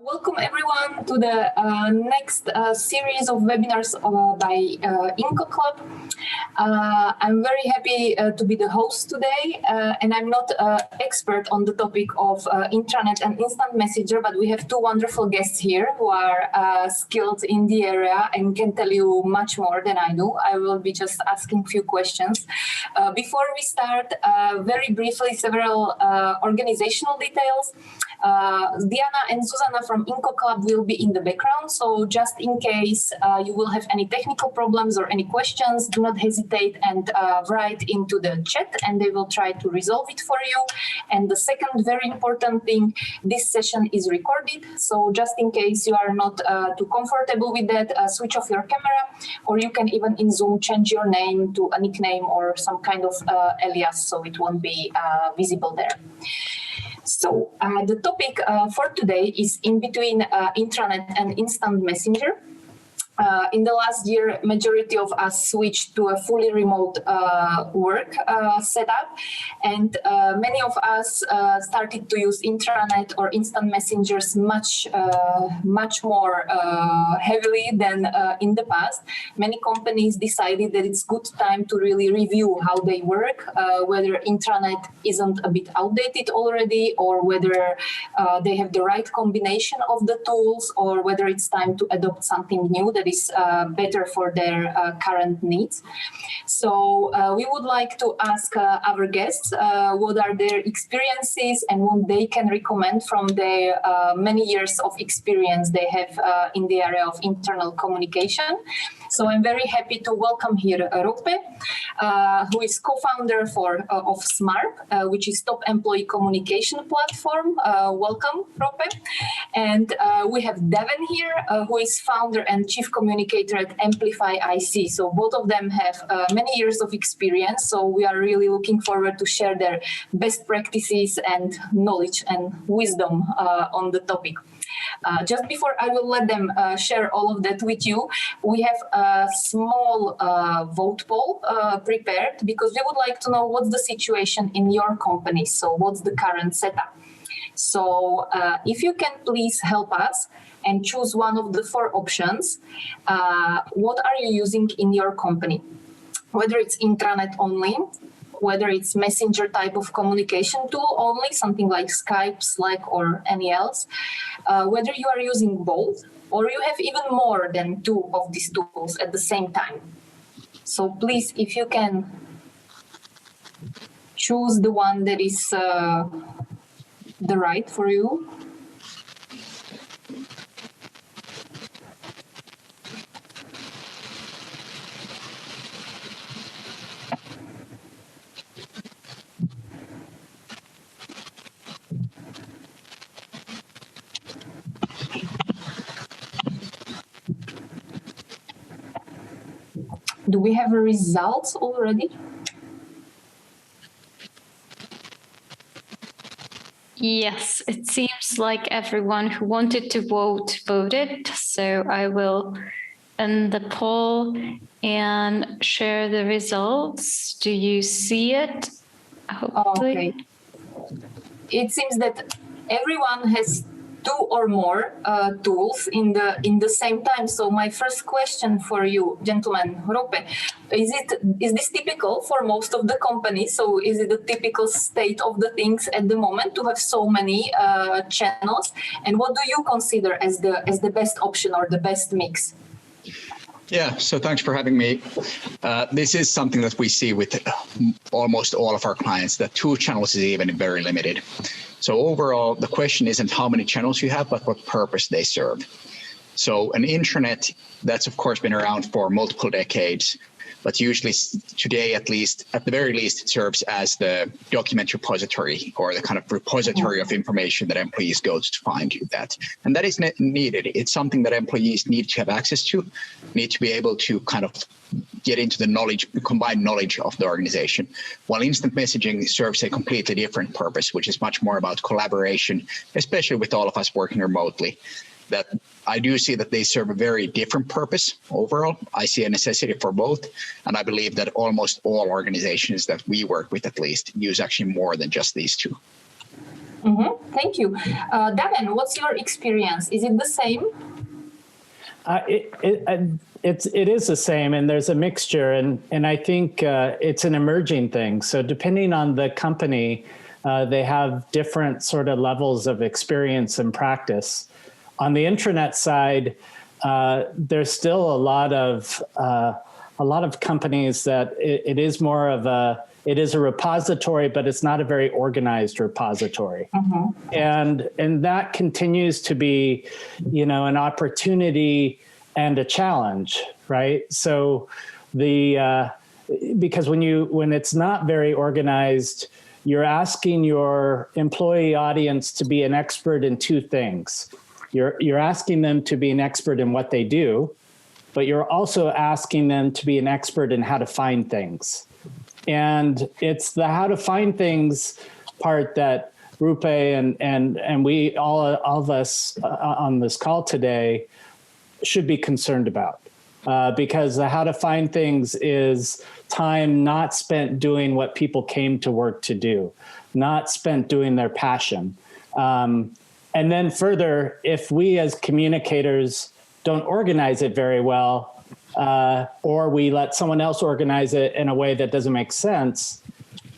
Welcome everyone to the next series of webinars by Inco Club. I'm very happy to be the host today, and I'm not an expert on the topic of intranet and instant messenger, but we have two wonderful guests here who are skilled in the area and can tell you much more than I do. I will be just asking a few questions. Before we start, very briefly, several organizational details. Diana and Susanna from Inco Club will be in the background, so just in case you will have any technical problems or any questions, do not hesitate and write into the chat and they will try to resolve it for you. And the second very important thing, this session is recorded, so just in case you are not too comfortable with that, switch off your camera, or you can even in Zoom change your name to a nickname or some kind of alias so it won't be visible there. So the topic for today is in between intranet and instant messenger. In the last year, majority of us switched to a fully remote work setup, and many of us started to use intranet or instant messengers much more heavily than in the past. Many companies decided that it's good time to really review how they work, whether intranet isn't a bit outdated already, or whether they have the right combination of the tools, or whether it's time to adopt something new that is better for their current needs. So we would like to ask our guests what are their experiences and what they can recommend from their many years of experience they have in the area of internal communication. So I'm very happy to welcome here Rope, who is co-founder of SMARP, which is Top Employee Communication Platform. Welcome, Rope. And we have Devin here, who is founder and chief communicator at Amplify IC. So both of them have many years of experience. So we are really looking forward to share their best practices and knowledge and wisdom on the topic. Just before I will let them share all of that with you, we have a small vote poll prepared because we would like to know what's the situation in your company. So what's the current setup? So if you can please help us and choose one of the four options, what are you using in your company? Whether it's intranet only, whether it's messenger type of communication tool only, something like Skype, Slack, or any else, whether you are using both, or you have even more than two of these tools at the same time. So please, if you can choose the one that is the right for you. Do we have results already? Yes, it seems like everyone who wanted to vote voted. So I will end the poll and share the results. Do you see it? Hopefully. Okay. It seems that everyone has two or more tools in the same time. So my first question for you, gentlemen, Rope, is this typical for most of the companies? So is it the typical state of the things at the moment to have so many channels? And what do you consider as the best option or the best mix? Yeah, so thanks for having me. This is something that we see with almost all of our clients, that two channels is even very limited. So overall, the question isn't how many channels you have, but what purpose they serve. So an intranet, that's of course been around for multiple decades, but usually today, at the very least, it serves as the document repository or the kind of repository of information that employees go to find that. And that is needed. It's something that employees need to have access to, need to be able to kind of get into the knowledge, combined knowledge of the organization. While instant messaging serves a completely different purpose, which is much more about collaboration, especially with all of us working remotely. That I do see that they serve a very different purpose overall. I see a necessity for both. And I believe that almost all organizations that we work with, at least, use actually more than just these two. Thank you. Daven, what's your experience? Is it the same? It is the same, and there's a mixture, and I think it's an emerging thing. So depending on the company, they have different sort of levels of experience and practice. On the intranet side, there's still a lot of companies that it is more of it is a repository, but it's not a very organized repository. And that continues to be, an opportunity and a challenge, right? So because when it's not very organized, you're asking your employee audience to be an expert in two things. You're asking them to be an expert in what they do, but you're also asking them to be an expert in how to find things. And it's the how to find things part that Rupe and we all of us on this call today should be concerned about, because the how to find things is time not spent doing what people came to work to do, not spent doing their passion. And then further, if we as communicators don't organize it very well, or we let someone else organize it in a way that doesn't make sense,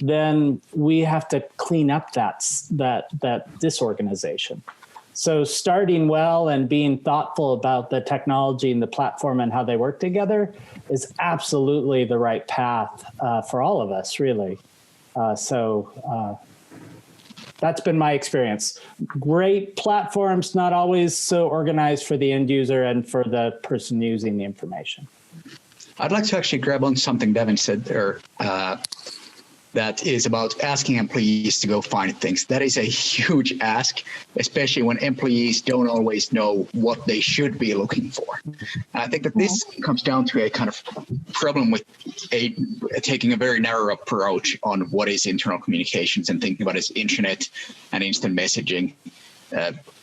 then we have to clean up that disorganization. So starting well and being thoughtful about the technology and the platform and how they work together is absolutely the right path for all of us, really. So that's been my experience. Great platforms, not always so organized for the end user and for the person using the information. I'd like to actually grab on something Devin said there, that is about asking employees to go find things. That is a huge ask, especially when employees don't always know what they should be looking for. And I think that this comes down to a kind of problem with taking a very narrow approach on what is internal communications and thinking about it as intranet and instant messaging.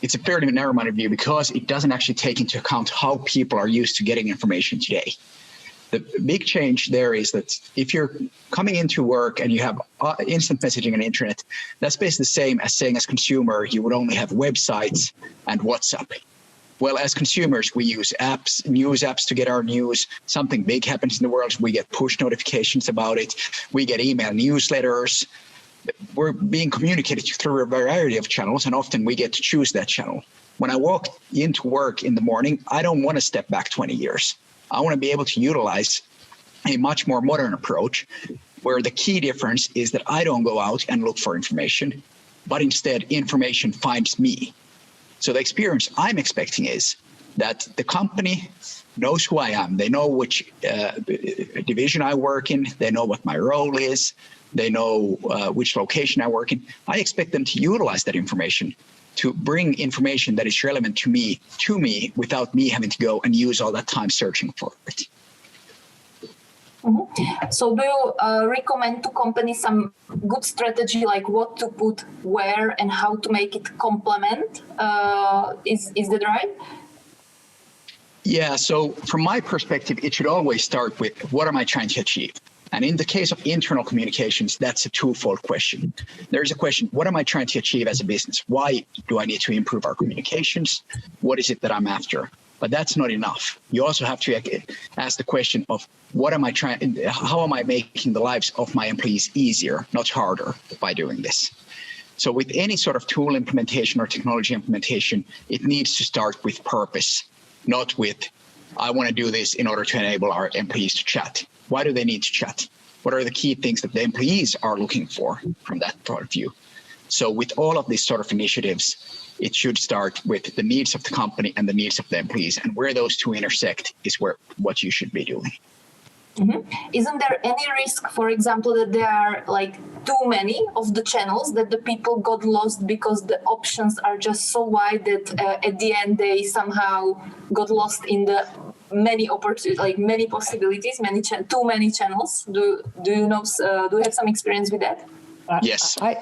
It's a fairly narrow-minded view because it doesn't actually take into account how people are used to getting information today. The big change there is that if you're coming into work and you have instant messaging and intranet, that's basically the same as saying as consumer, you would only have websites and WhatsApp. Well, as consumers, we use apps, news apps to get our news. Something big happens in the world, we get push notifications about it. We get email newsletters. We're being communicated through a variety of channels, and often we get to choose that channel. When I walk into work in the morning, I don't want to step back 20 years. I want to be able to utilize a much more modern approach where the key difference is that I don't go out and look for information, but instead information finds me. So the experience I'm expecting is that the company knows who I am. They know which division I work in. They know what my role is. They know which location I work in. I expect them to utilize that information to bring information that is relevant to me without me having to go and use all that time searching for it. So do you recommend to companies some good strategy, like what to put where and how to make it complement? Is that right? Yeah, so from my perspective, it should always start with what am I trying to achieve? And in the case of internal communications, that's a twofold question. There's a question, what am I trying to achieve as a business? Why do I need to improve our communications? What is it that I'm after? But that's not enough. You also have to ask the question of how am I making the lives of my employees easier, not harder, by doing this? So with any sort of tool implementation or technology implementation, it needs to start with purpose, not with, I want to do this in order to enable our employees to chat. Why do they need to chat? What are the key things that the employees are looking for from that point of view? So with all of these sort of initiatives, it should start with the needs of the company and the needs of the employees, and where those two intersect is what you should be doing. Isn't there any risk, for example, that there are like too many of the channels that the people got lost because the options are just so wide that at the end they somehow got lost in the many opportunities, like many possibilities, too many channels? Do you know? Do you have some experience with that? Yes. I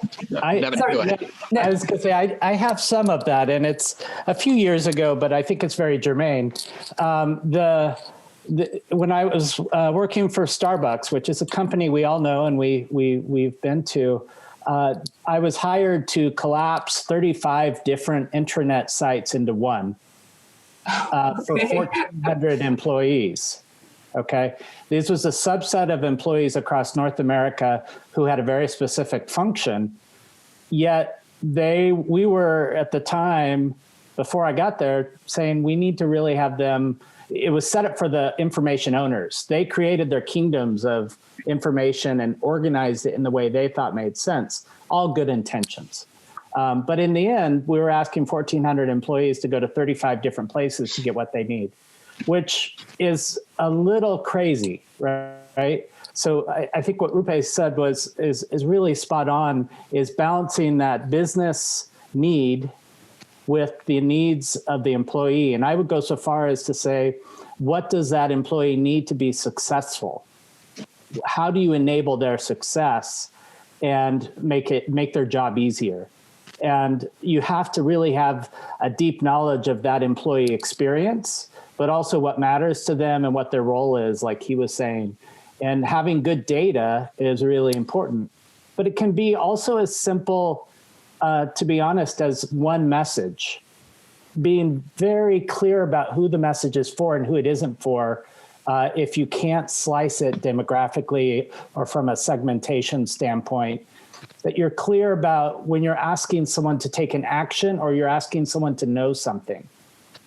was going to say, I have some of that, and it's a few years ago, but I think it's very germane. When I was working for Starbucks, which is a company we all know and we've been to, I was hired to collapse 35 different intranet sites into one for 1,400 employees. Okay. This was a subset of employees across North America who had a very specific function, yet we were at the time, before I got there, saying we need to really have them. It was set up for the information owners. They created their kingdoms of information and organized it in the way they thought made sense. All good intentions. But in the end, we were asking 1,400 employees to go to 35 different places to get what they need, which is a little crazy, right? So I think what Rupe said is really spot on, is balancing that business need with the needs of the employee. And I would go so far as to say, what does that employee need to be successful? How do you enable their success and make their job easier? And you have to really have a deep knowledge of that employee experience, but also what matters to them and what their role is, like he was saying. And having good data is really important. But it can be also as simple, to be honest, as one message. Being very clear about who the message is for and who it isn't for, if you can't slice it demographically or from a segmentation standpoint, that you're clear about when you're asking someone to take an action or you're asking someone to know something.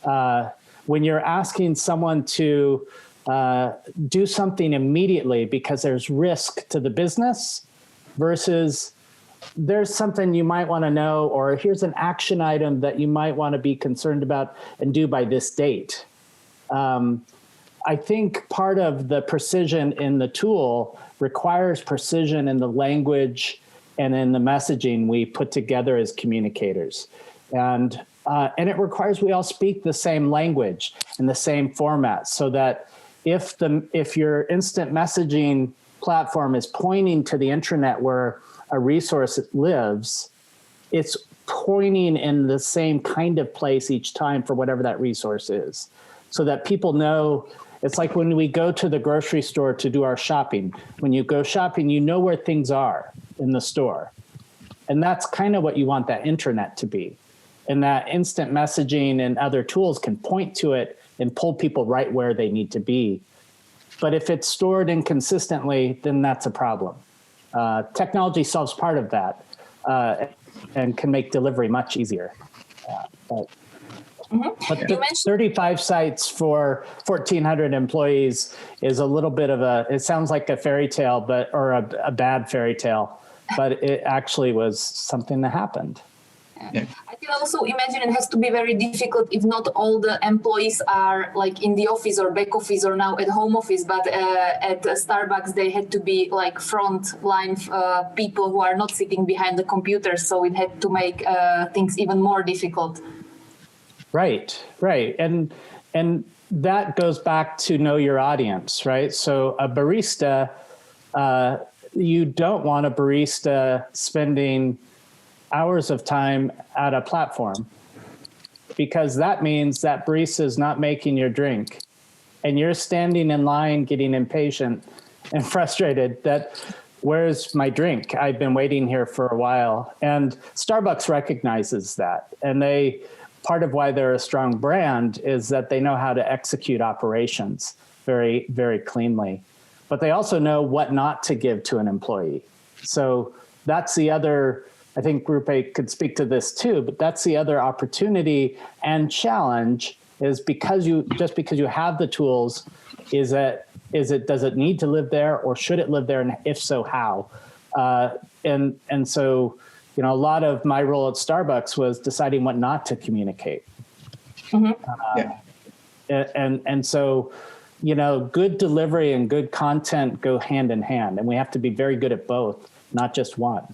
When you're asking someone to do something immediately because there's risk to the business versus there's something you might want to know, or here's an action item that you might want to be concerned about and do by this date. I think part of the precision in the tool requires precision in the language and in the messaging we put together as communicators. And it requires we all speak the same language and the same format, so that if your instant messaging platform is pointing to the intranet where a resource lives, it's pointing in the same kind of place each time for whatever that resource is, so that people know. It's like when we go to the grocery store to do our shopping. When you go shopping, you know where things are in the store. And that's kind of what you want that intranet to be. And that instant messaging and other tools can point to it and pull people right where they need to be. But if it's stored inconsistently, then that's a problem. Technology solves part of that and can make delivery much easier. But 35 sites for 1,400 employees is a little bit of it sounds like a fairy tale, or a bad fairy tale, but it actually was something that happened. Yeah. I can also imagine it has to be very difficult if not all the employees are like in the office or back office or now at home office, but at Starbucks they had to be like front line people who are not sitting behind the computers, so it had to make things even more difficult. Right. And that goes back to know your audience, right? So a barista, you don't want a barista spending hours of time at a platform, because that means that barista is not making your drink and you're standing in line getting impatient and frustrated that, where's my drink? I've been waiting here for a while. And Starbucks recognizes that. And part of why they're a strong brand is that they know how to execute operations very, very cleanly. But they also know what not to give to an employee. So that's the other, I think Rupe could speak to this too, but that's the other opportunity and challenge is because you have the tools, does it need to live there, or should it live there? And if so, how? And so, a lot of my role at Starbucks was deciding what not to communicate. And so, good delivery and good content go hand in hand, and we have to be very good at both, not just one.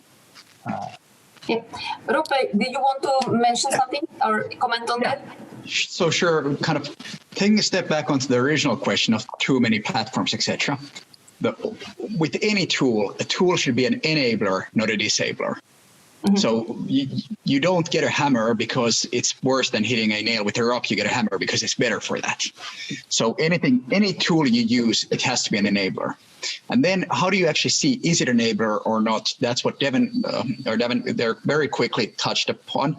Rupe, did you want to mention something or comment on that? So sure, kind of taking a step back onto the original question of too many platforms, etc. With any tool, a tool should be an enabler, not a disabler. So you don't get a hammer because it's worse than hitting a nail with a rock. You get a hammer because it's better for that. So any tool you use, it has to be an enabler. And then how do you actually see, is it an enabler or not? That's what Devin there very quickly touched upon,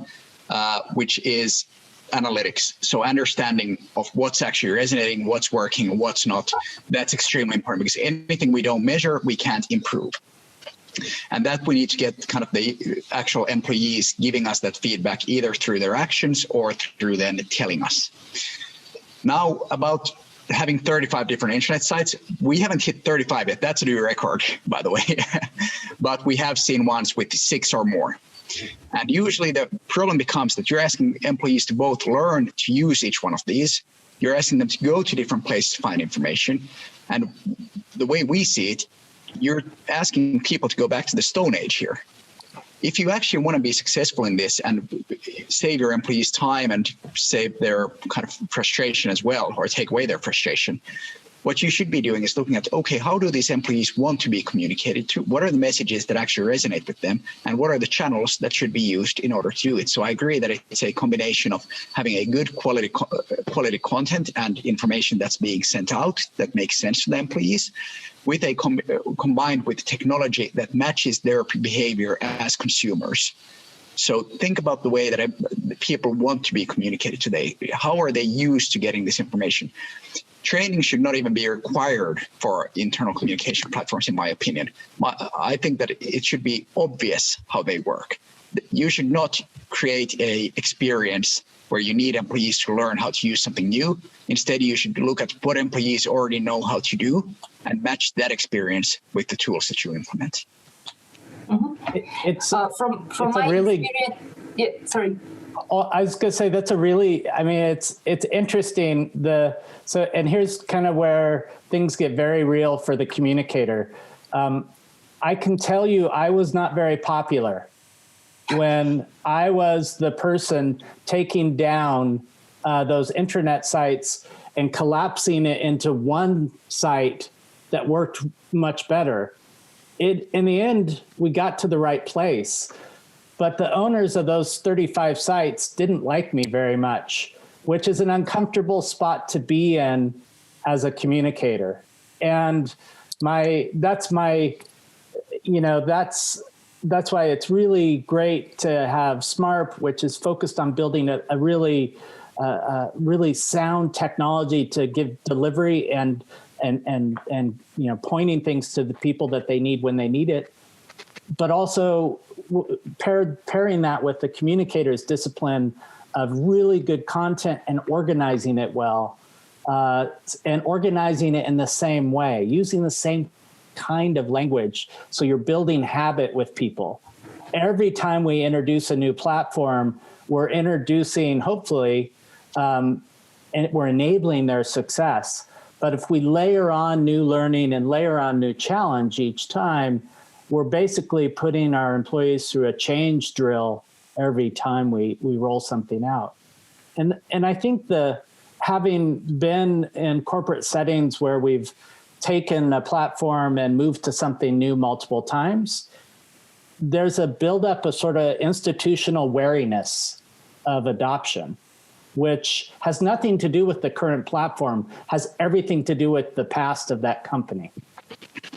which is analytics. So understanding of what's actually resonating, what's working, what's not. That's extremely important because anything we don't measure, we can't improve. And that we need to get kind of the actual employees giving us that feedback either through their actions or through them telling us. Now about having 35 different intranet sites, we haven't hit 35 yet. That's a new record, by the way. But we have seen ones with 6 or more. And usually the problem becomes that you're asking employees to both learn to use each one of these. You're asking them to go to different places to find information. And the way we see it, you're asking people to go back to the Stone Age here. If you actually want to be successful in this and save your employees time and save their kind of frustration as well, or take away their frustration, what you should be doing is looking at, okay, how do these employees want to be communicated to? What are the messages that actually resonate with them? And what are the channels that should be used in order to do it? So I agree that it's a combination of having a good quality content and information that's being sent out that makes sense to the employees, with a combined with technology that matches their behavior as consumers. So think about the way that people want to be communicated today. How are they used to getting this information? Training should not even be required for internal communication platforms, in my opinion. I think that it should be obvious how they work. You should not create a experience where you need employees to learn how to use something new. Instead, you should look at what employees already know how to do and match that experience with the tools that you implement. Mm-hmm. It's from my really, experience. Yeah, sorry. I was going to say that's a really, I mean, it's interesting. And here's kind of where things get very real for the communicator. I can tell you, I was not very popular when I was the person taking down those intranet sites and collapsing it into one site that worked much better. In the end, we got to the right place. But the owners of those 35 sites didn't like me very much, which is an uncomfortable spot to be in as a communicator. And that's why it's really great to have SMARP, which is focused on building a really sound technology to give delivery and pointing things to the people that they need when they need it. But also pairing that with the communicator's discipline of really good content and organizing it well, and organizing it in the same way, using the same kind of language. So you're building habit with people. Every time we introduce a new platform, we're introducing, hopefully, and we're enabling their success. But if we layer on new learning and layer on new challenge each time, we're basically putting our employees through a change drill every time we roll something out. And I think having been in corporate settings where we've taken a platform and moved to something new multiple times, there's a buildup of sort of institutional wariness of adoption, which has nothing to do with the current platform, has everything to do with the past of that company.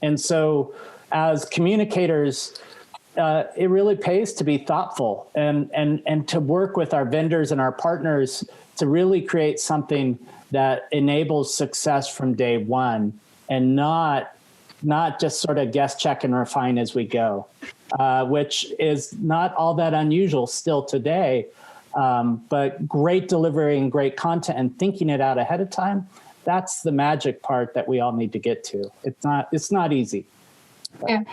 And so as communicators, it really pays to be thoughtful and to work with our vendors and our partners to really create something that enables success from day one and not just sort of guess, check, and refine as we go, which is not all that unusual still today. But great delivery and great content and thinking it out ahead of time, that's the magic part that we all need to get to. It's not easy. Yeah.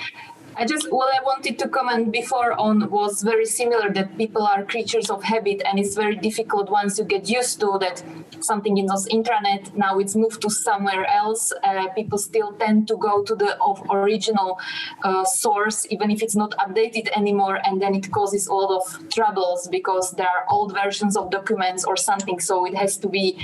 What I wanted to comment before on was very similar, that people are creatures of habit, and it's very difficult once you get used to that something in those intranet, now it's moved to somewhere else. People still tend to go to the original source, even if it's not updated anymore, and then it causes a lot of troubles because there are old versions of documents or something, so it has to be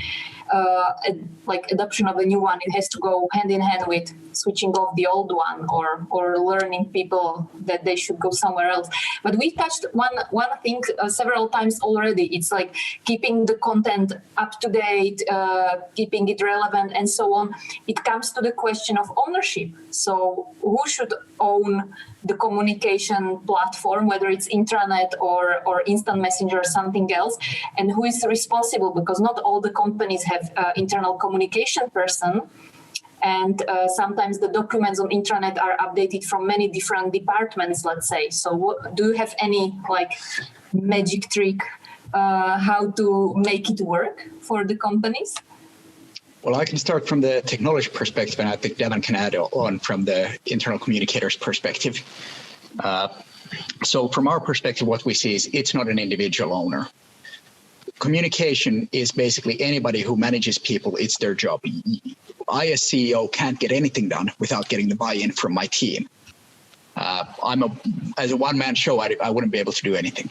like adoption of a new one, it has to go hand in hand with switching off the old one, or learning people that they should go somewhere else. But we touched one thing several times already. It's like keeping the content up to date, keeping it relevant, and so on. It comes to the question of ownership. So who should own the communication platform, whether it's intranet or instant messenger or something else, and who is responsible? Because not all the companies have internal communication person, and sometimes the documents on intranet are updated from many different departments, let's say. So do you have any like magic trick how to make it work for the companies? Well, I can start from the technology perspective, and I think Devon can add on from the internal communicators perspective. So from our perspective, what we see is it's not an individual owner. Communication is basically anybody who manages people. It's their job. I, as CEO, can't get anything done without getting the buy-in from my team. As a one-man show, I wouldn't be able to do anything.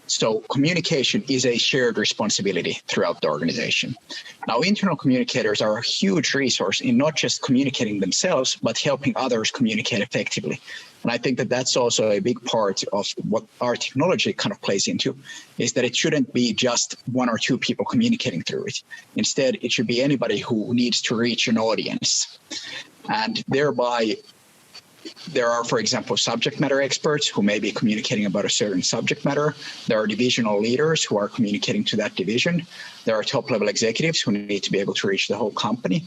So communication is a shared responsibility throughout the organization. Now, internal communicators are a huge resource in not just communicating themselves, but helping others communicate effectively. And I think that that's also a big part of what our technology kind of plays into, is that it shouldn't be just one or two people communicating through it. Instead, it should be anybody who needs to reach an audience. And thereby, there are, for example, subject matter experts who may be communicating about a certain subject matter. There are divisional leaders who are communicating to that division. There are top-level executives who need to be able to reach the whole company.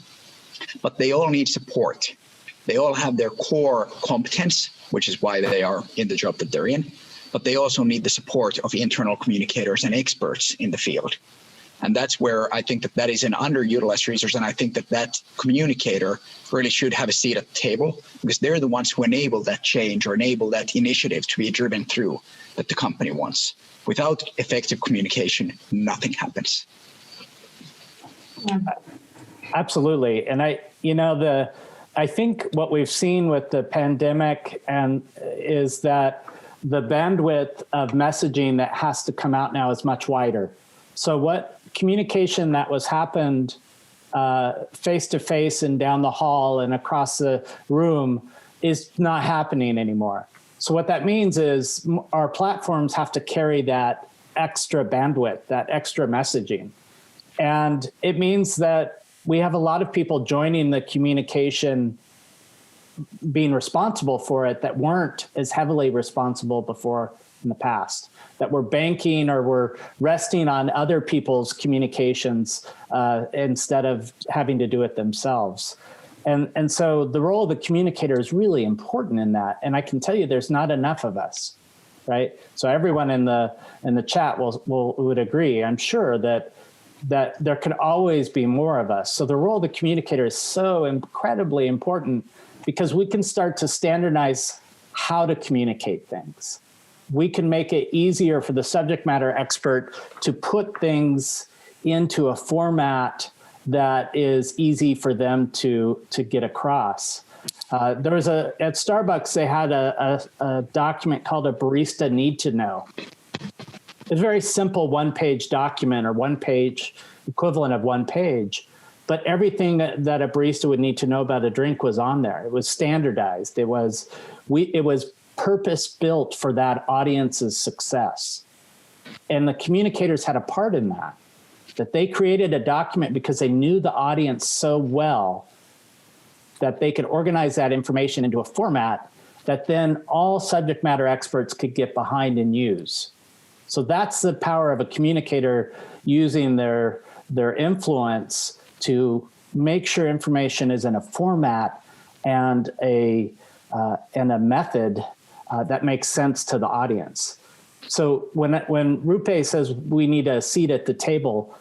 But they all need support. They all have their core competence, which is why they are in the job that they're in. But they also need the support of internal communicators and experts in the field. And that's where I think that is an underutilized resource. And I think that communicator really should have a seat at the table, because they're the ones who enable that change or enable that initiative to be driven through that the company wants. Without effective communication, nothing happens. Absolutely. And I think what we've seen with the pandemic is that the bandwidth of messaging that has to come out now is much wider. So what communication that was happened face-to-face and down the hall and across the room is not happening anymore. So what that means is our platforms have to carry that extra bandwidth, that extra messaging. And it means that we have a lot of people joining the communication, being responsible for it, that weren't as heavily responsible before in the past, that were banking or were resting on other people's communications instead of having to do it themselves. And so the role of the communicator is really important in that. And I can tell you there's not enough of us, right? So everyone in the chat would agree, I'm sure, that there can always be more of us. So the role of the communicator is so incredibly important, because we can start to standardize how to communicate things. We can make it easier for the subject matter expert to put things into a format that is easy for them to get across. At Starbucks, they had a document called a barista need to know. It's a very simple one-page document, or one-page equivalent of one page, but everything that a barista would need to know about a drink was on there. It was standardized. It was purpose-built for that audience's success. And the communicators had a part in that they created a document because they knew the audience so well that they could organize that information into a format that then all subject matter experts could get behind and use. So that's the power of a communicator, using their influence to make sure information is in a format and a method that makes sense to the audience. So when Rupe says we need a seat at the table,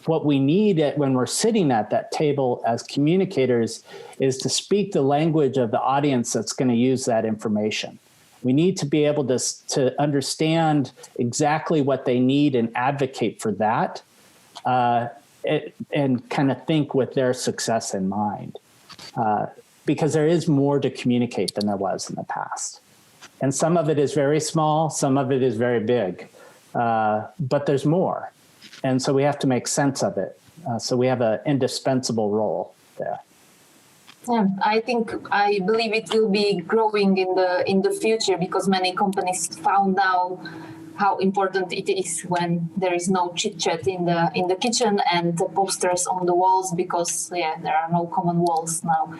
what we need when we're sitting at that table as communicators is to speak the language of the audience that's going to use that information. We need to be able to understand exactly what they need and advocate for that, and kind of think with their success in mind. Because there is more to communicate than there was in the past. And some of it is very small, some of it is very big, but there's more. And so we have to make sense of it. So we have an indispensable role there. Yeah, I believe it will be growing in the future because many companies found now how important it is when there is no chit chat in the kitchen and the posters on the walls because there are no common walls now.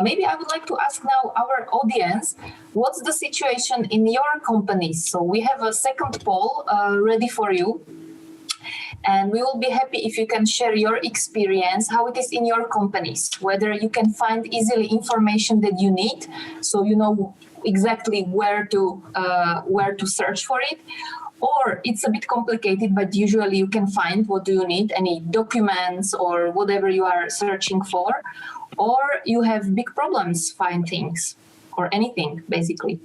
Maybe I would like to ask now our audience, what's the situation in your companies? So we have a second poll ready for you. And we will be happy if you can share your experience, how it is in your companies, whether you can find easily information that you need, so you know exactly where to search for it, or it's a bit complicated, but usually you can find what do you need, any documents or whatever you are searching for, or you have big problems find things or anything, basically.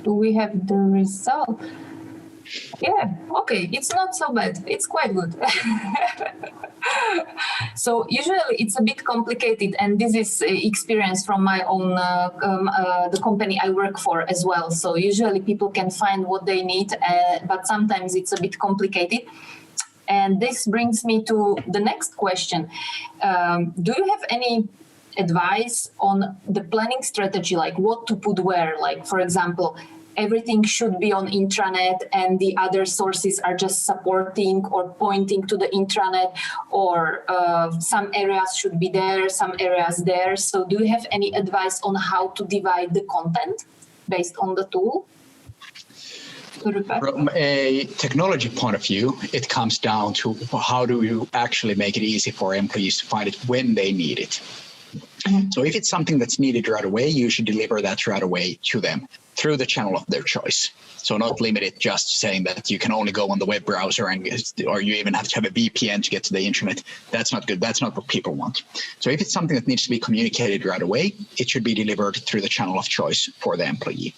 Do we have the result? Yeah, okay, it's not so bad. It's quite good. So usually it's a bit complicated, and this is experience from my own, the company I work for as well. So usually people can find what they need, but sometimes it's a bit complicated. And this brings me to the next question. Do you have any advice on the planning strategy, like what to put where? Like, for example, everything should be on intranet and the other sources are just supporting or pointing to the intranet, or some areas should be there, some areas there. So do you have any advice on how to divide the content based on the tool? From a technology point of view, it comes down to how do you actually make it easy for employees to find it when they need it. Mm-hmm. So if it's something that's needed right away, you should deliver that right away to them through the channel of their choice. So not limited just saying that you can only go on the web browser or you even have to have a VPN to get to the internet. That's not good. That's not what people want. So if it's something that needs to be communicated right away, it should be delivered through the channel of choice for the employee.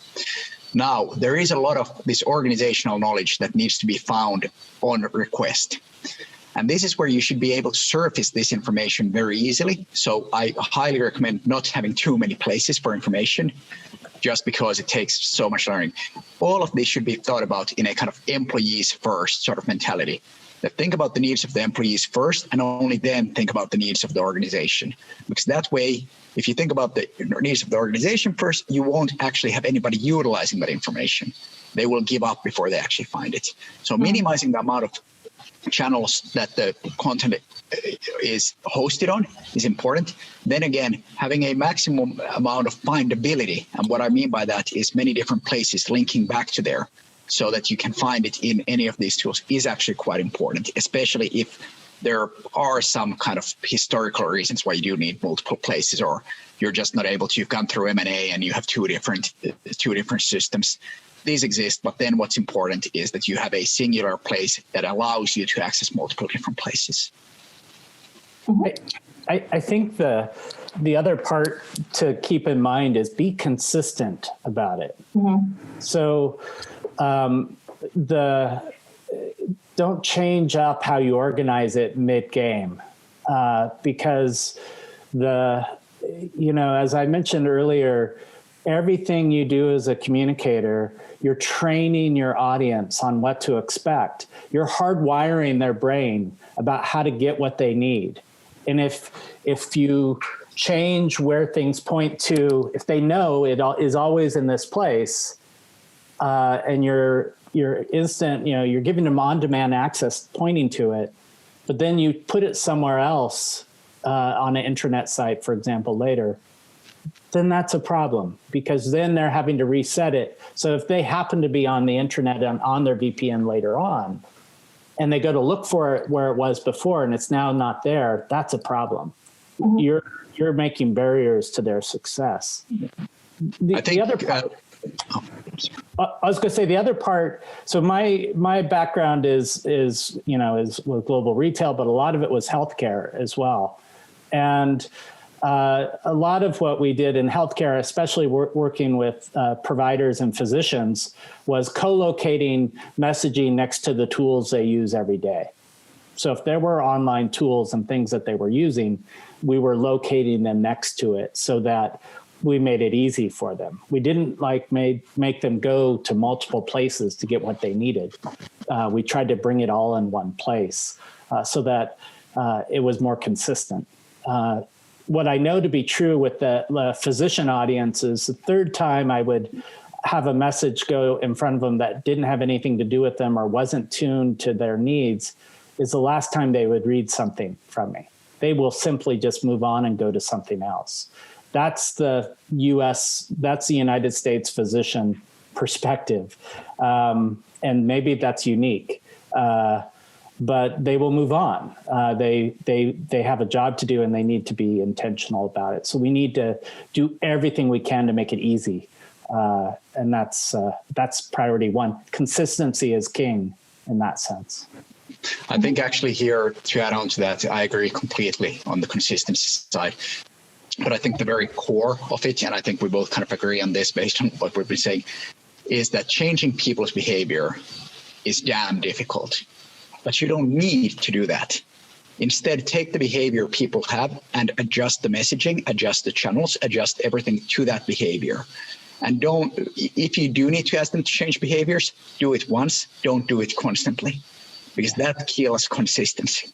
Now, there is a lot of this organizational knowledge that needs to be found on request. And this is where you should be able to surface this information very easily. So I highly recommend not having too many places for information, just because it takes so much learning. All of this should be thought about in a kind of employees first sort of mentality. That think about the needs of the employees first, and only then think about the needs of the organization. Because that way, if you think about the needs of the organization first, you won't actually have anybody utilizing that information. They will give up before they actually find it. So minimizing the amount of channels that the content is hosted on is important. Then again, having a maximum amount of findability. And what I mean by that is many different places linking back to there, so that you can find it in any of these tools is actually quite important, especially if there are some kind of historical reasons why you do need multiple places, or you're just not able to, you've gone through M&A and you have two different systems. These exist, but then what's important is that you have a singular place that allows you to access multiple different places. I think the other part to keep in mind is be consistent about it. Mm-hmm. So don't change up how you organize it mid-game, because as I mentioned earlier, everything you do as a communicator, you're training your audience on what to expect. You're hardwiring their brain about how to get what they need. And if you change where things point to, if they know it is always in this place, and you're instant, you're giving them on-demand access pointing to it, but then you put it somewhere else on an intranet site, for example, later, then that's a problem, because then they're having to reset it. So if they happen to be on the intranet and on their VPN later on, and they go to look for it where it was before and it's now not there, that's a problem. Mm-hmm. You're making barriers to their success. The other part, I was going to say the other part. So my background is with global retail, but a lot of it was healthcare as well. And A lot of what we did in healthcare, especially working with providers and physicians, was co-locating messaging next to the tools they use every day. So if there were online tools and things that they were using, we were locating them next to it so that we made it easy for them. We didn't make them go to multiple places to get what they needed. We tried to bring it all in one place so that it was more consistent. What I know to be true with the physician audience is the third time I would have a message go in front of them that didn't have anything to do with them or wasn't tuned to their needs is the last time they would read something from me. They will simply just move on and go to something else. That's the United States physician perspective. And maybe that's unique, but they will move on. They have a job to do and they need to be intentional about it. So we need to do everything we can to make it easy. And that's priority one. Consistency is king in that sense. I think actually here, to add on to that, I agree completely on the consistency side. But I think the very core of it, and I think we both kind of agree on this based on what we've been saying, is that changing people's behavior is damn difficult. But you don't need to do that. Instead, take the behavior people have and adjust the messaging, adjust the channels, adjust everything to that behavior. And if you do need to ask them to change behaviors, do it once, don't do it constantly, because that kills consistency.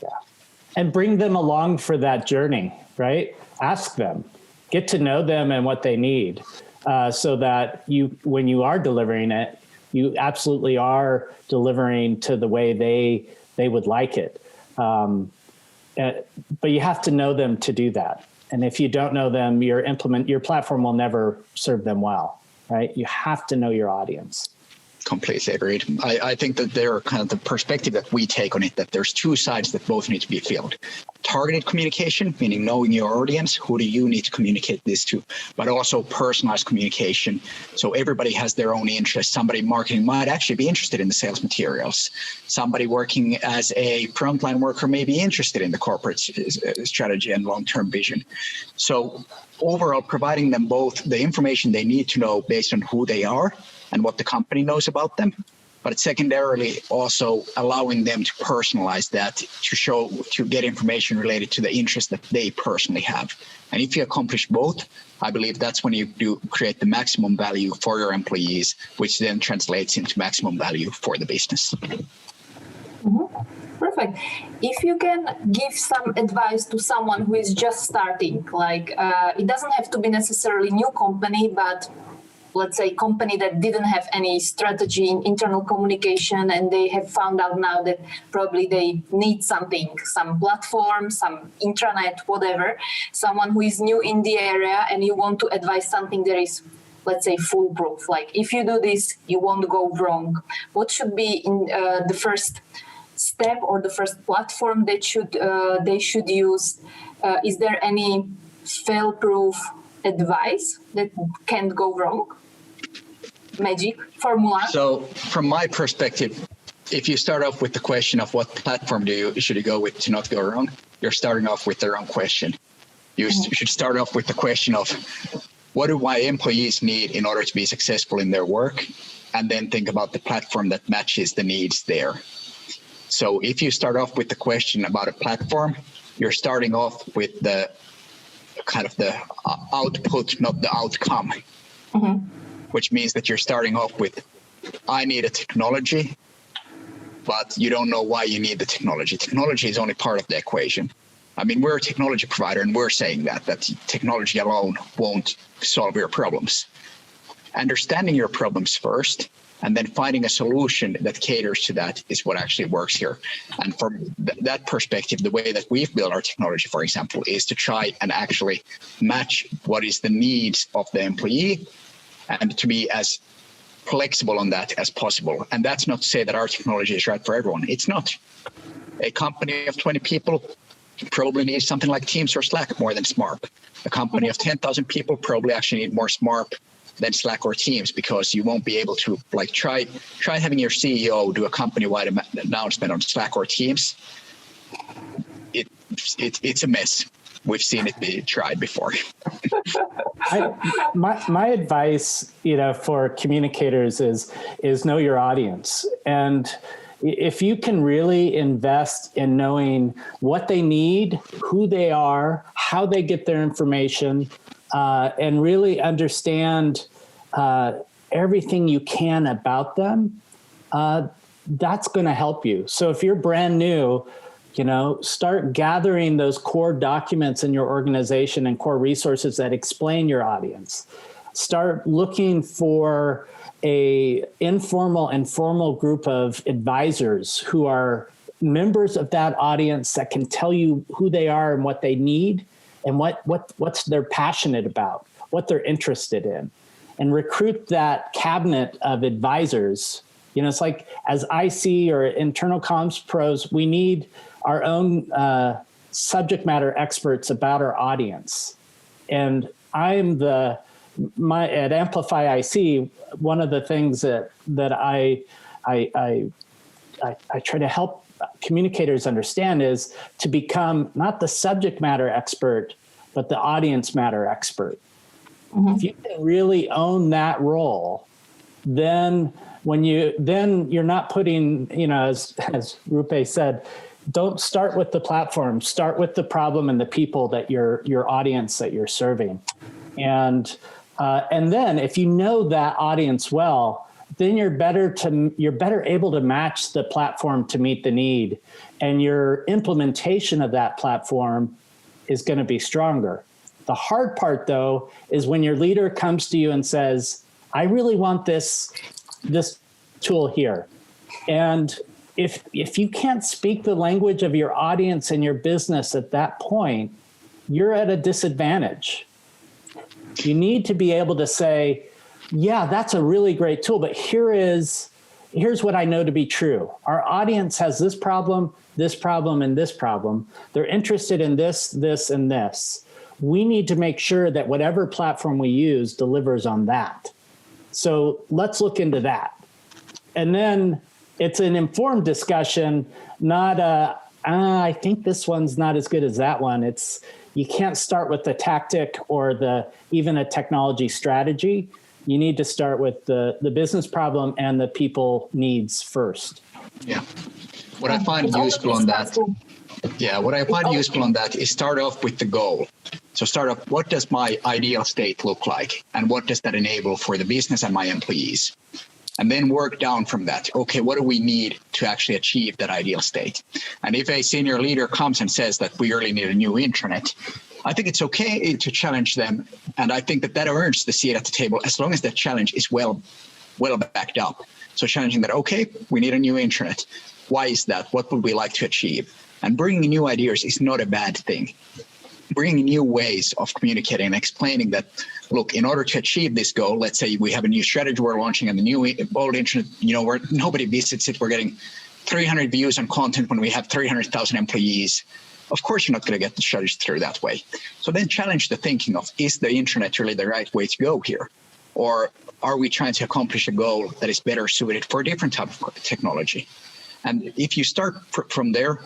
Yeah. And bring them along for that journey, right? Ask them, get to know them and what they need, so that when you are delivering it, you absolutely are delivering to the way they would like it. But you have to know them to do that. And if you don't know them, your platform will never serve them well, right? You have to know your audience. Completely agreed. I think that they're kind of the perspective that we take on it, that there's two sides that both need to be filled. Targeted communication, meaning knowing your audience, who do you need to communicate this to, but also personalized communication. So everybody has their own interests. Somebody in marketing might actually be interested in the sales materials. Somebody working as a frontline worker may be interested in the corporate strategy and long-term vision. So overall, providing them both the information they need to know based on who they are and what the company knows about them, but secondarily also allowing them to personalize that to get information related to the interest that they personally have. And if you accomplish both, I believe that's when you do create the maximum value for your employees, which then translates into maximum value for the business. Mm-hmm. Perfect. If you can give some advice to someone who is just starting, like it doesn't have to be necessarily new company, but let's say company that didn't have any strategy in internal communication, and they have found out now that probably they need something, some platform, some intranet, whatever, someone who is new in the area, and you want to advise something that is, let's say, foolproof. Like if you do this, you won't go wrong. What should be in the first step or the first platform that they should use? Is there any fail-proof advice that can't go wrong? Magic formula? So from my perspective, if you start off with the question of what platform should you go with to not go wrong, you're starting off with the wrong question. You should start off with the question of what do my employees need in order to be successful in their work, and then think about the platform that matches the needs there. So if you start off with the question about a platform, you're starting off with the kind of the output, not the outcome. Which means that you're starting off with, I need a technology, but you don't know why you need the technology. Technology is only part of the equation. I mean, we're a technology provider, and we're saying that technology alone won't solve your problems. Understanding your problems first, and then finding a solution that caters to that is what actually works here. And from that perspective, the way that we've built our technology, for example, is to try and actually match what is the needs of the employee and to be as flexible on that as possible. And that's not to say that our technology is right for everyone. It's not. A company of 20 people probably needs something like Teams or Slack more than SMARP. A company of 10,000 people probably actually need more SMARP than Slack or Teams, because you won't be able to try having your CEO do a company-wide announcement on Slack or Teams. it's a mess. We've seen it be tried before. My advice, for communicators is know your audience. And if you can really invest in knowing what they need, who they are, how they get their information, and really understand everything you can about them, that's going to help you. So if you're brand new, start gathering those core documents in your organization and core resources that explain your audience. Start looking for a informal and formal group of advisors who are members of that audience that can tell you who they are and what they need and what's they're passionate about, what they're interested in, and recruit that cabinet of advisors. It's like as IC or internal comms pros, we need our own subject matter experts about our audience. And I'm at Amplify IC, one of the things that I try to help communicators understand is to become not the subject matter expert, but the audience matter expert. Mm-hmm. If you can really own that role, then you're not putting, as Rupe said, don't start with the platform, start with the problem and the people that your audience that you're serving. And then if you know that audience well, then you're better able to match the platform to meet the need. And your implementation of that platform is going to be stronger. The hard part, though, is when your leader comes to you and says, I really want this tool here. And if you can't speak the language of your audience and your business at that point, you're at a disadvantage. You need to be able to say, yeah, that's a really great tool, but here's what I know to be true. Our audience has this problem, and this problem. They're interested in this, and this. We need to make sure that whatever platform we use delivers on that. So let's look into that. And then it's an informed discussion, not I think this one's not as good as that one. You can't start with the tactic or even a technology strategy. You need to start with the business problem and the people needs first. Yeah. What I find useful on that is start off with the goal. So start off, what does my ideal state look like? And what does that enable for the business and my employees? And then work down from that. Okay, what do we need to actually achieve that ideal state? And if a senior leader comes and says that we really need a new intranet, I think it's okay to challenge them. And I think that earns the seat at the table as long as that challenge is well backed up. So challenging that, okay, we need a new intranet. Why is that? What would we like to achieve? And bringing new ideas is not a bad thing. Bringing new ways of communicating and explaining that, look, in order to achieve this goal, let's say we have a new strategy we're launching and the new old internet, where nobody visits it, we're getting 300 views on content when we have 300,000 employees. Of course, you're not going to get the strategy through that way. So then challenge the thinking of, is the internet really the right way to go here? Or are we trying to accomplish a goal that is better suited for a different type of technology? And if you start from there,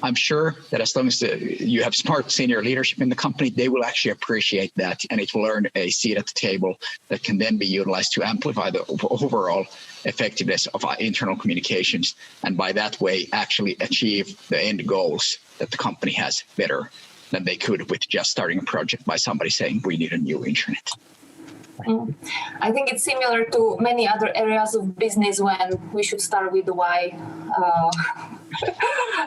I'm sure that as long as you have smart senior leadership in the company, they will actually appreciate that, and it will earn a seat at the table that can then be utilized to amplify the overall effectiveness of our internal communications, and by that way actually achieve the end goals that the company has better than they could with just starting a project by somebody saying we need a new intranet. I think it's similar to many other areas of business when we should start with the why.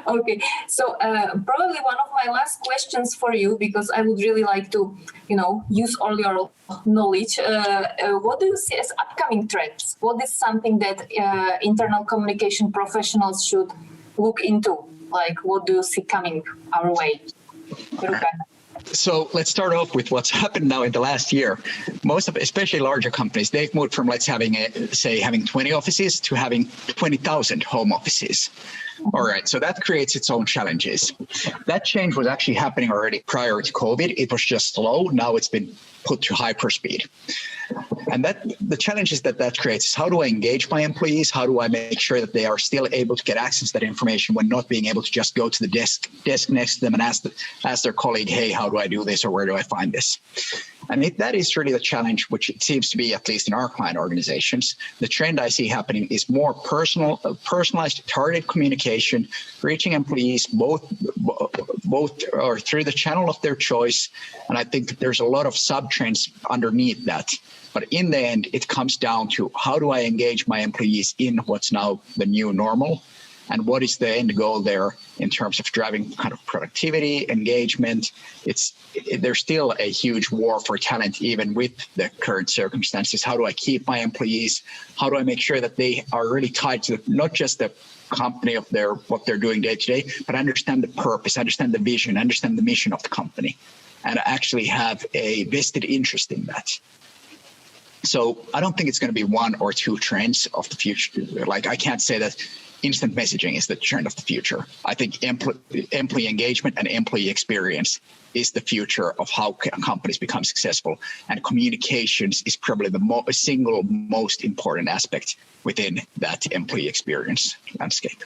Okay, so probably one of my last questions for you, because I would really like to, use all your knowledge. What do you see as upcoming trends? What is something that internal communication professionals should look into? Like, what do you see coming our way? Okay. So let's start off with what's happened now in the last year. Most of, especially larger companies, they've moved from having 20 offices to having 20,000 home offices. All right, so that creates its own challenges. That change was actually happening already prior to COVID. It was just slow. Now it's been put to hyperspeed. And that the challenge is that creates is how do I engage my employees? How do I make sure that they are still able to get access to that information when not being able to just go to the desk next to them and ask their colleague, hey, how do I do this, or where do I find this? And that is really the challenge, which it seems to be, at least in our client organizations. The trend I see happening is more personalized, targeted communication, reaching employees both or through the channel of their choice. And I think that there's a lot of sub-trends underneath that. But in the end, it comes down to how do I engage my employees in what's now the new normal, and what is the end goal there in terms of driving kind of productivity, engagement. There's still a huge war for talent, even with the current circumstances. How do I keep my employees? How do I make sure that they are really tied to not just the company of what they're doing day to day, but understand the purpose, understand the vision, understand the mission of the company, and actually have a vested interest in that. So I don't think it's going to be one or two trends of the future. Like, I can't say that instant messaging is the trend of the future. I think employee engagement and employee experience is the future of how companies become successful. And communications is probably the single most important aspect within that employee experience landscape.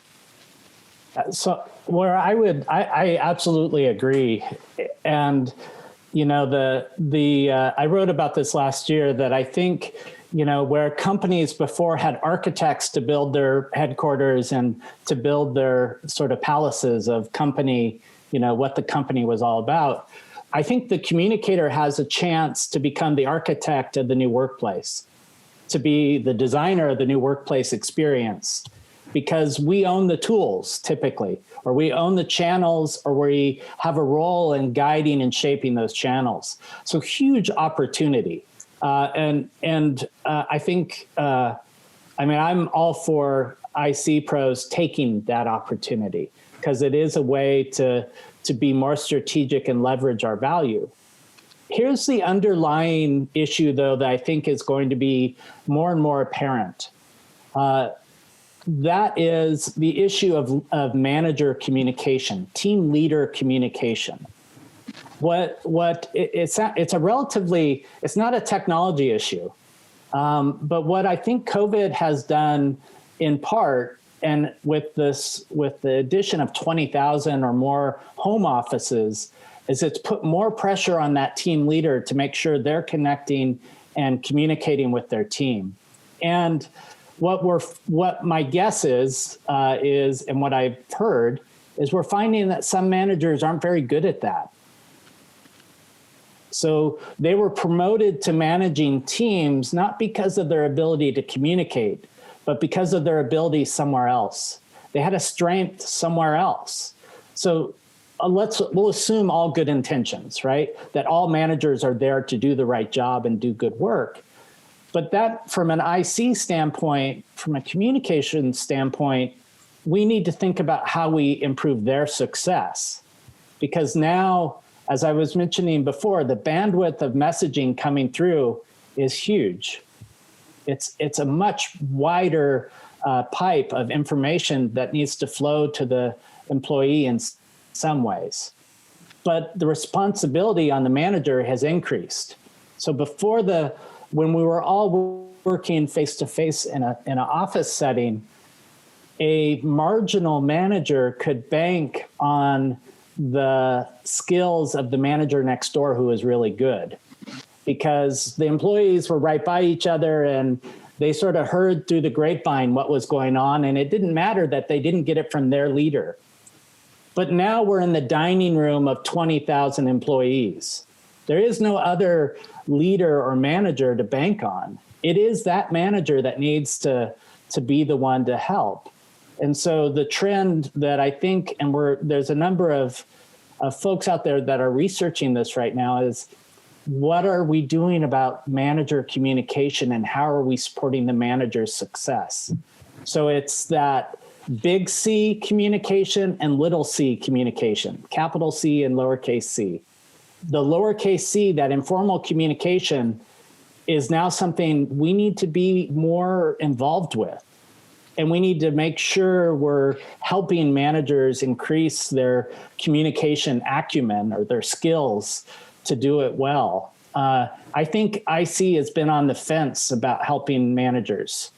So where I absolutely agree. And I wrote about this last year, that I think, where companies before had architects to build their headquarters and to build their sort of palaces of company, what the company was all about, I think the communicator has a chance to become the architect of the new workplace, to be the designer of the new workplace experience, because we own the tools typically, or we own the channels, or we have a role in guiding and shaping those channels. So huge opportunity. I think, I'm all for IC pros taking that opportunity, because it is a way to be more strategic and leverage our value. Here's the underlying issue, though, that I think is going to be more and more apparent. That is the issue of manager communication, team leader communication. It's not a technology issue, but what I think COVID has done in part, and with the addition of 20,000 or more home offices, is it's put more pressure on that team leader to make sure they're connecting and communicating with their team. And what my guess is, and what I've heard, is we're finding that some managers aren't very good at that. So they were promoted to managing teams, not because of their ability to communicate, but because of their ability somewhere else. They had a strength somewhere else. So we'll assume all good intentions, right? That all managers are there to do the right job and do good work. But that, from an IC standpoint, from a communication standpoint, we need to think about how we improve their success. Because now, as I was mentioning before, the bandwidth of messaging coming through is huge. It's a much wider pipe of information that needs to flow to the employee in some ways. But the responsibility on the manager has increased. So when we were all working face-to-face in an office setting, a marginal manager could bank on the skills of the manager next door who is really good, because the employees were right by each other and they sort of heard through the grapevine what was going on, and it didn't matter that they didn't get it from their leader. But now we're in the dining room of 20,000 employees. There is no other leader or manager to bank on. It is that manager that needs to be the one to help. And so the trend that I think, and there's a number of folks out there that are researching this right now, is what are we doing about manager communication and how are we supporting the manager's success? So it's that big C communication and little c communication, capital C and lowercase c. The lowercase c, that informal communication, is now something we need to be more involved with. And we need to make sure we're helping managers increase their communication acumen or their skills to do it well. I think IC has been on the fence about helping managers.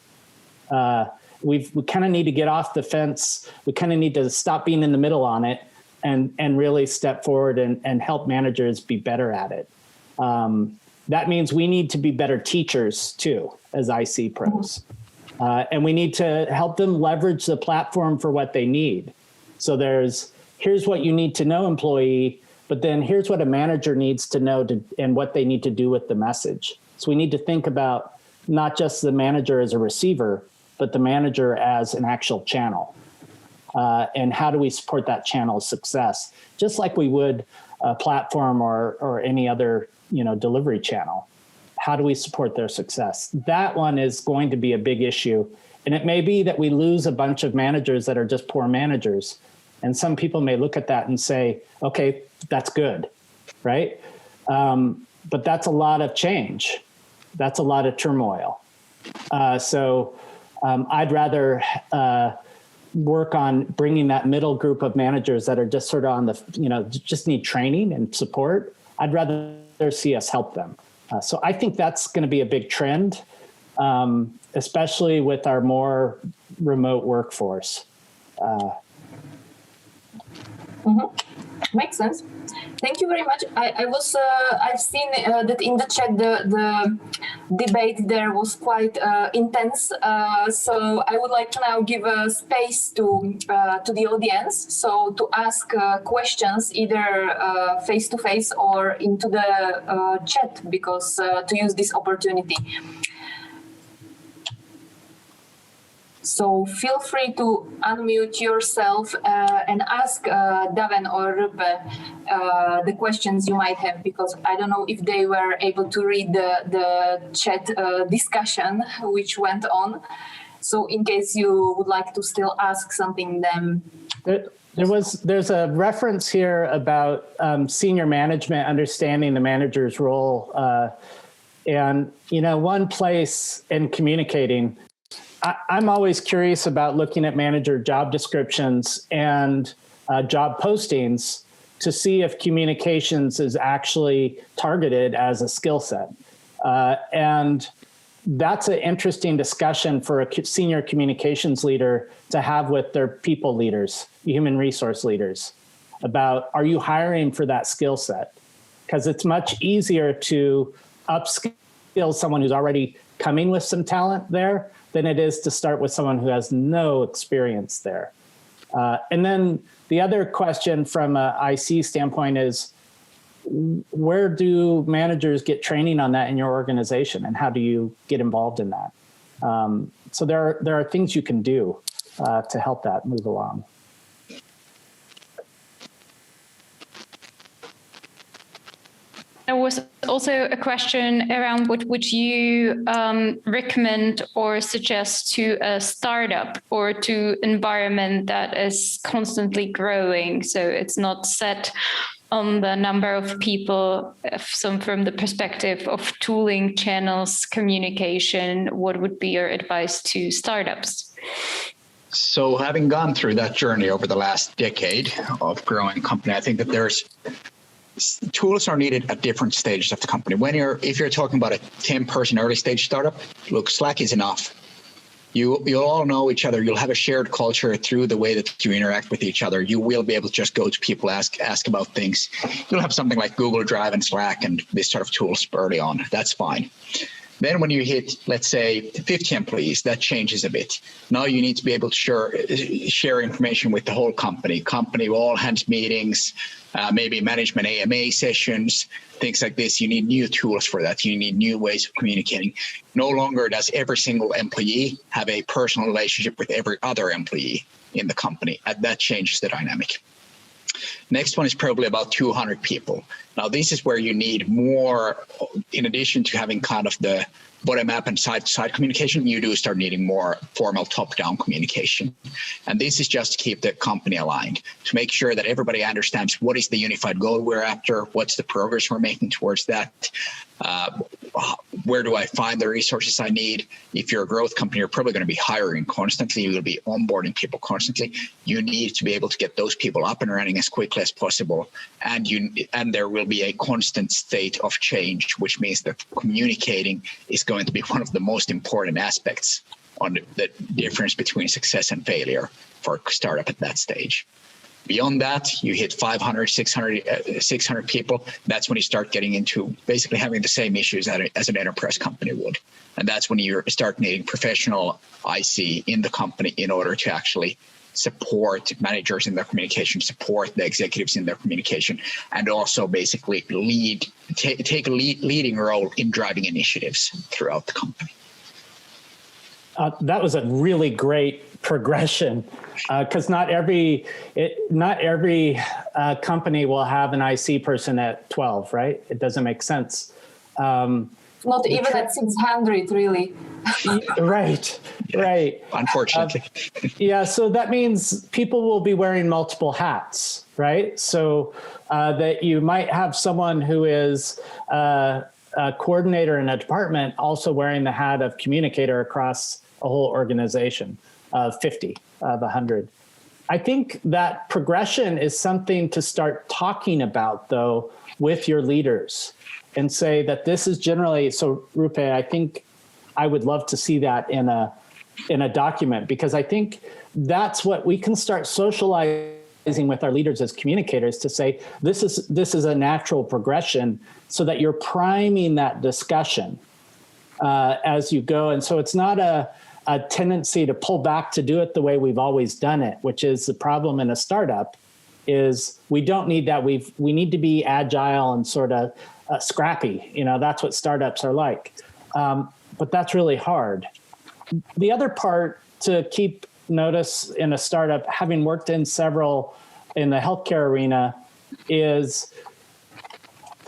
We kind of need to get off the fence. We kind of need to stop being in the middle on it and really step forward and help managers be better at it. That means we need to be better teachers too, as IC pros. And we need to help them leverage the platform for what they need. So here's what you need to know, employee, but then here's what a manager needs to know and what they need to do with the message. So we need to think about not just the manager as a receiver, but the manager as an actual channel. And how do we support that channel's success? Just like we would a platform or any other delivery channel. How do we support their success? That one is going to be a big issue. And it may be that we lose a bunch of managers that are just poor managers. And some people may look at that and say, okay, that's good, right? But that's a lot of change. That's a lot of turmoil. So I'd rather work on bringing that middle group of managers that are just sort of on the, just need training and support. I'd rather see us help them. So I think that's going to be a big trend, especially with our more remote workforce. Makes sense. Thank you very much. I've seen that in the chat the debate there was quite intense. So I would like to now give a space to the audience. So to ask questions either face to face or into the chat, because to use this opportunity. So feel free to unmute yourself and ask Daven or Rupe the questions you might have, because I don't know if they were able to read the chat discussion which went on. So in case you would like to still ask something, then... There's a reference here about senior management understanding the manager's role. And, one place in communicating, I'm always curious about looking at manager job descriptions and job postings to see if communications is actually targeted as a skill set. And that's an interesting discussion for a senior communications leader to have with their people leaders, human resource leaders, about, are you hiring for that skill set? Because it's much easier to upskill someone who's already coming with some talent there than it is to start with someone who has no experience there. And then the other question from an IC standpoint is, where do managers get training on that in your organization, and how do you get involved in that? So there are things you can do to help that move along. There was also a question around what would you recommend or suggest to a startup or to environment that is constantly growing. So it's not set on the number of people, some from the perspective of tooling, channels, communication. What would be your advice to startups? So having gone through that journey over the last decade of growing a company, I think that tools are needed at different stages of the company. If you're talking about a 10-person early stage startup, look, Slack is enough. You'll all know each other. You'll have a shared culture through the way that you interact with each other. You will be able to just go to people, ask about things. You'll have something like Google Drive and Slack and this sort of tools early on. That's fine. Then when you hit, let's say, 50 employees, that changes a bit. Now you need to be able to share information with the whole company all hands meetings, maybe management AMA sessions, things like this. You need new tools for that. You need new ways of communicating. No longer does every single employee have a personal relationship with every other employee in the company. That changes the dynamic. Next one is probably about 200 people. Now, this is where you need more, in addition to having kind of the bottom-up and side-to-side communication, you do start needing more formal top-down communication. And this is just to keep the company aligned, to make sure that everybody understands what is the unified goal we're after, what's the progress we're making towards that, where do I find the resources I need? If you're a growth company, you're probably going to be hiring constantly. You're going to be onboarding people constantly. You need to be able to get those people up and running as quickly as possible. And there will be a constant state of change, which means that communicating is going to be one of the most important aspects on the difference between success and failure for a startup at that stage. Beyond that, you hit 500, 600 people. That's when you start getting into basically having the same issues as an enterprise company would. And that's when you start needing professional IC in the company in order to actually support managers in their communication, support the executives in their communication, and also basically take a leading role in driving initiatives throughout the company. That was a really great progression, because not every company will have an IC person at 12, right? It doesn't make sense. Not even at 600, really. Right, Yeah, right. Unfortunately. Yeah, so that means people will be wearing multiple hats, right? So that you might have someone who is a coordinator in a department also wearing the hat of communicator across a whole organization of 50, of 100. I think that progression is something to start talking about, though, with your leaders, and say that this is generally, so Rupe, I think I would love to see that in a document, because I think that's what we can start socializing with our leaders as communicators, to say, this is a natural progression, so that you're priming that discussion as you go. And so it's not a tendency to pull back to do it the way we've always done it, which is the problem in a startup, is we don't need that. We need to be agile and sort of scrappy. That's what startups are like. But that's really hard. The other part to keep notice in a startup, having worked in several in the healthcare arena, is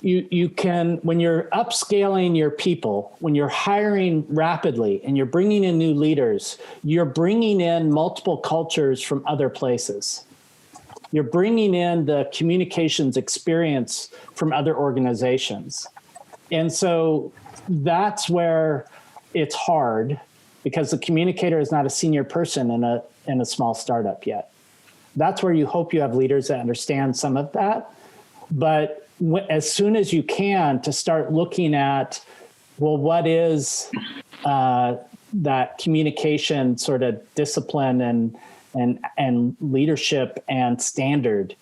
you can, when you're upscaling your people, when you're hiring rapidly and you're bringing in new leaders, you're bringing in multiple cultures from other places. You're bringing in the communications experience from other organizations. And so that's where it's hard, because the communicator is not a senior person in a small startup yet. That's where you hope you have leaders that understand some of that. But as soon as you can, to start looking at, well, what is that communication sort of discipline and leadership and standard?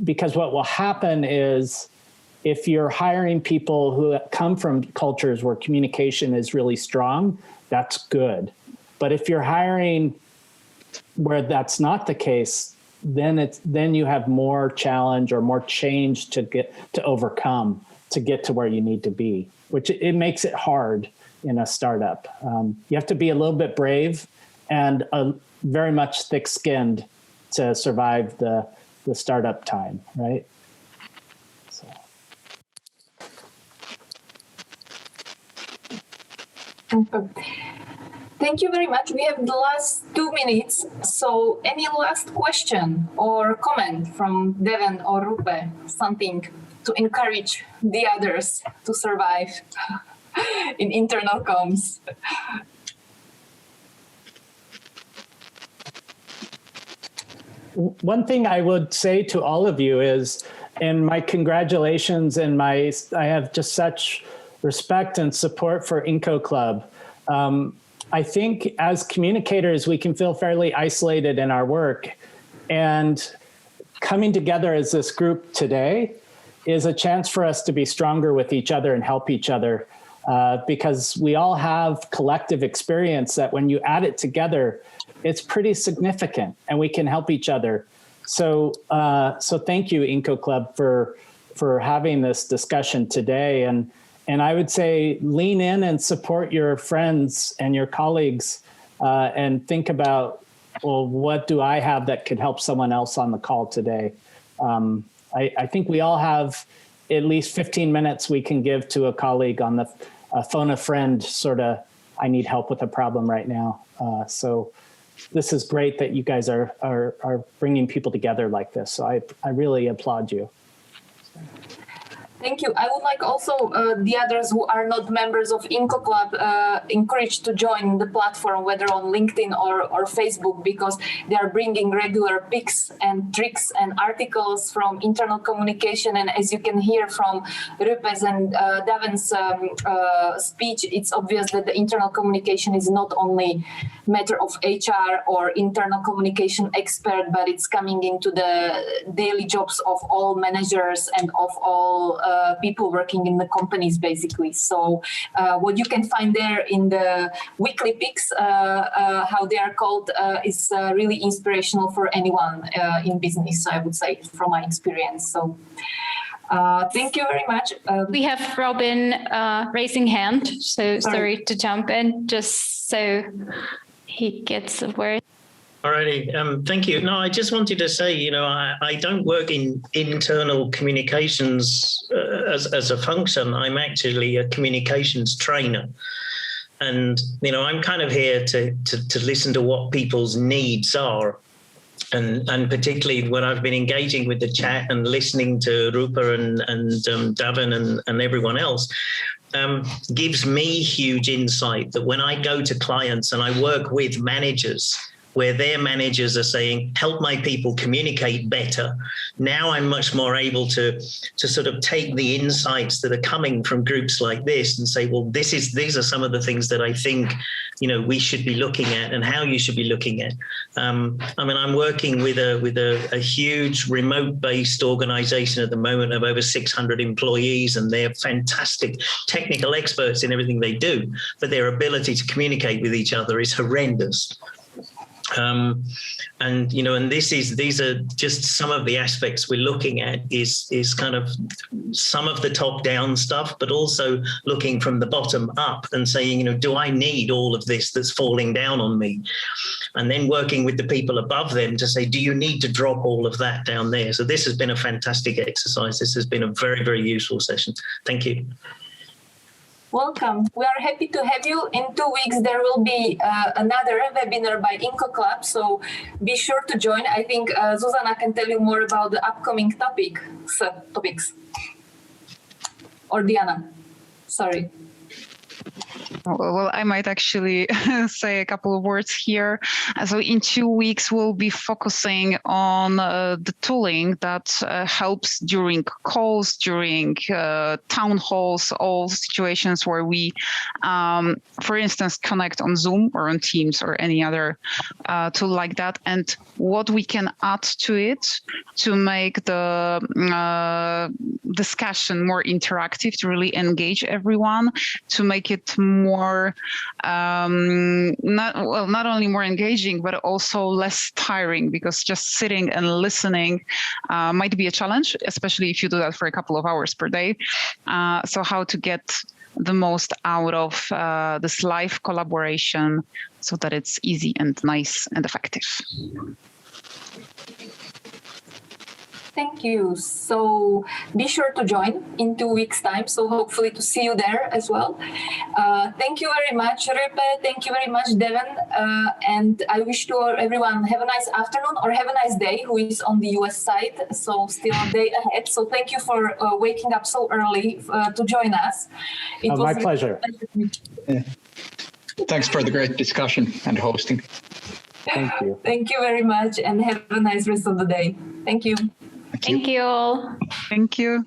Because what will happen is, if you're hiring people who come from cultures where communication is really strong, that's good. But if you're hiring where that's not the case, then you have more challenge or more change to overcome to get to where you need to be, which it makes it hard in a startup. You have to be a little bit brave and very much thick-skinned to survive the startup time, right? So. Thank you very much. We have the last 2 minutes. So any last question or comment from Devon or Rupe? Something to encourage the others to survive in internal comms? One thing I would say to all of you is, and my congratulations, and I have just such respect and support for Inco Club. I think as communicators, we can feel fairly isolated in our work, and coming together as this group today is a chance for us to be stronger with each other and help each other, because we all have collective experience that when you add it together, it's pretty significant, and we can help each other. So thank you, Inco Club, for having this discussion today. And I would say lean in and support your friends and your colleagues, and think about, well, what do I have that could help someone else on the call today? I think we all have at least 15 minutes we can give to a colleague on the phone a friend, sort of, I need help with a problem right now. So this is great that you guys are bringing people together like this. So I really applaud you. Thank you. I would like also the others who are not members of INCO Club encouraged to join the platform, whether on LinkedIn or Facebook, because they are bringing regular pics and tricks and articles from internal communication. And as you can hear from Rupe's and Davin's speech, it's obvious that the internal communication is not only matter of HR or internal communication expert, but it's coming into the daily jobs of all managers and of all people working in the companies, basically. So what you can find there in the weekly picks, how they are called, is really inspirational for anyone in business, I would say, from my experience. So thank you very much. We have Robin raising hand, so sorry to jump in, just so he gets the word. Alrighty, thank you. No, I just wanted to say, I don't work in internal communications as a function. I'm actually a communications trainer. And, I'm kind of here to listen to what people's needs are. And particularly when I've been engaging with the chat and listening to Rupa and Davin and everyone else, gives me huge insight that when I go to clients and I work with managers, where their managers are saying, help my people communicate better. Now I'm much more able to sort of take the insights that are coming from groups like this and say, well, these are some of the things that I think, we should be looking at and how you should be looking at. I'm working with a huge remote-based organization at the moment of over 600 employees, and they're fantastic technical experts in everything they do, but their ability to communicate with each other is horrendous. And these are just some of the aspects we're looking at is kind of some of the top down stuff, but also looking from the bottom up and saying, do I need all of this that's falling down on me? And then working with the people above them to say, do you need to drop all of that down there? So this has been a fantastic exercise. This has been a very, very useful session. Thank you. Welcome. We are happy to have you. In 2 weeks, there will be another webinar by INCO Club, so be sure to join. I think Zuzana can tell you more about the upcoming topics. Or Diana, sorry. Well, I might actually say a couple of words here. So in 2 weeks, we'll be focusing on the tooling that helps during calls, during town halls, all situations where we, for instance, connect on Zoom or on Teams or any other tool like that, and what we can add to it to make the discussion more interactive, to really engage everyone, to make it more not only more engaging, but also less tiring, because just sitting and listening might be a challenge, especially if you do that for a couple of hours per day. So how to get the most out of this live collaboration so that it's easy and nice and effective. Thank you. So be sure to join in 2 weeks' time. So hopefully to see you there as well. Thank you very much, Rupe. Thank you very much, Devin. And I wish to everyone have a nice afternoon or have a nice day who is on the US side. So still a day ahead. So thank you for waking up so early to join us. It was my pleasure. Yeah. Thanks for the great discussion and hosting. Thank you. Thank you very much and have a nice rest of the day. Thank you. Thank you all. Thank you.